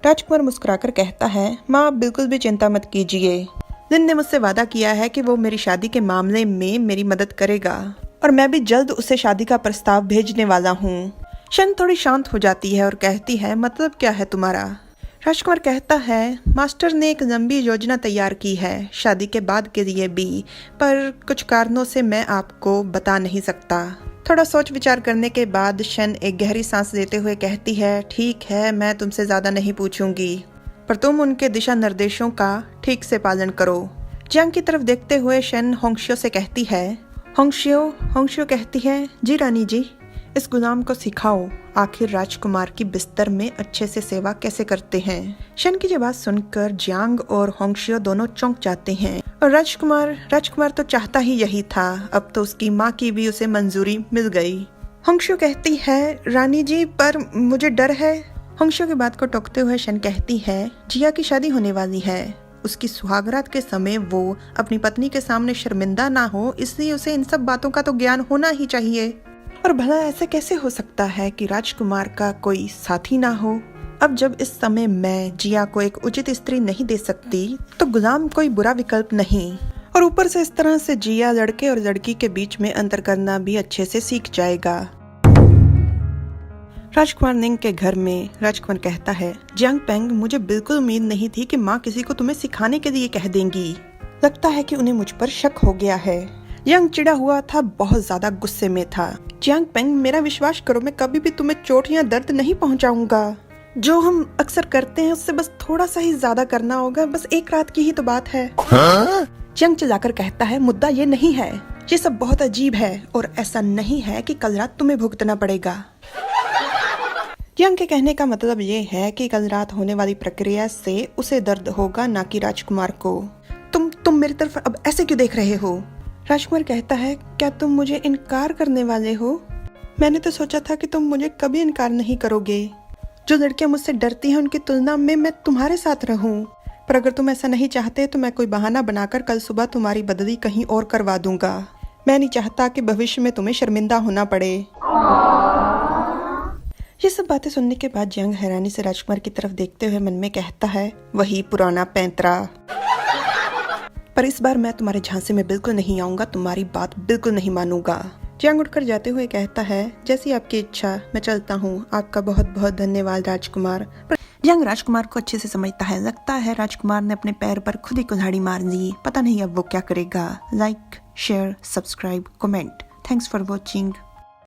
राजकुमार मुस्कुराकर कहता है, माँ आप बिल्कुल भी चिंता मत कीजिए। जिन ने मुझसे वादा किया है कि वो मेरी शादी के मामले में मेरी मदद करेगा और मैं भी जल्द उसे शादी का प्रस्ताव भेजने वाला हूँ। शन थोड़ी शांत हो जाती है और कहती है, मतलब क्या है तुम्हारा? राजकुमार कहता है, मास्टर ने एक लंबी योजना तैयार की है शादी के बाद के लिए भी, पर कुछ कारणों से मैं आपको बता नहीं सकता। थोड़ा सोच विचार करने के बाद शन एक गहरी सांस लेते हुए कहती है, ठीक है, मैं तुमसे ज्यादा नहीं पूछूंगी, पर तुम उनके दिशा निर्देशों का ठीक से पालन करो। जियांग की तरफ देखते हुए शन होंगशियो से कहती है, होंगशियो कहती है, जी रानी जी, इस गुलाम को सिखाओ आखिर राजकुमार की बिस्तर में अच्छे से सेवा कैसे करते हैं। शन की ये बात सुनकर जियांग और होंगशियो दोनों चौंक जाते हैं और राजकुमार तो चाहता ही यही था, अब तो उसकी माँ की भी उसे मंजूरी मिल गई। होंगशियो कहती है, रानी जी पर मुझे डर है। होंगशियो की बात को टोकते हुए शन कहती है, जिया की शादी होने वाली है, उसकी सुहागरात के समय वो अपनी पत्नी के सामने शर्मिंदा ना हो, इसलिए उसे इन सब बातों का तो ज्ञान होना ही चाहिए। और भला ऐसे कैसे हो सकता है कि राजकुमार का कोई साथी ना हो? अब जब इस समय मैं जिया को एक उचित स्त्री नहीं दे सकती तो गुलाम कोई बुरा विकल्प नहीं, और ऊपर से इस तरह से जिया लड़के और लड़की के बीच में अंतर करना भी अच्छे से सीख जाएगा। राजकुमार निंग के घर में राजकुमार कहता है, जियांग पेंग, मुझे बिल्कुल उम्मीद नहीं थी कि माँ किसी को तुम्हें सिखाने के लिए कह देंगी। लगता है कि उन्हें मुझ पर शक हो गया है। जियांग चिढ़ा हुआ था, बहुत ज्यादा गुस्से में था। जियांग पेंग, मेरा विश्वास करो, मैं कभी भी तुम्हें चोट या दर्द नहीं पहुंचाऊंगा। जो हम अक्सर करते हैं उससे बस थोड़ा सा ही ज्यादा करना होगा, बस एक रात की ही तो बात है। जियांग चिल्लाकर कहता है, मुद्दा ये नहीं है, ये सब बहुत अजीब है और ऐसा नहीं है कि कल रात तुम्हें भुगतना पड़ेगा। जियांग के कहने का मतलब ये है कि कल रात होने वाली प्रक्रिया से उसे दर्द होगा, ना कि राजकुमार को। तुम मेरी तरफ अब ऐसे क्यों देख रहे हो? राजकुमार कहता है, क्या तुम मुझे इनकार करने वाले हो? मैंने तो सोचा था कि तुम मुझे कभी इनकार नहीं करोगे। जो लड़कियां मुझसे डरती हैं उनकी तुलना में मैं तुम्हारे साथ रहूं, पर अगर तुम ऐसा नहीं चाहते तो मैं कोई बहाना बनाकर कल सुबह तुम्हारी बदली कहीं और करवा दूंगा। मैं नहीं चाहता कि भविष्य में तुम्हें शर्मिंदा होना पड़े। ये सब बातें सुनने के बाद जियांग हैरानी से राजकुमार की तरफ देखते हुए मन में कहता है, वही पुराना पैंतरा, पर इस बार मैं तुम्हारे झांसे में बिल्कुल नहीं आऊंगा, तुम्हारी बात बिल्कुल नहीं मानूंगा। जियांग उठकर जाते हुए कहता है, जैसी आपकी इच्छा, मैं चलता हूँ, आपका बहुत बहुत धन्यवाद राजकुमार। पर जियांग राजकुमार को अच्छे से समझता है, लगता है राजकुमार ने अपने पैर पर खुद ही कुल्हाड़ी मार ली, पता नहीं अब वो क्या करेगा। Like, share, subscribe, comment. Thanks for watching.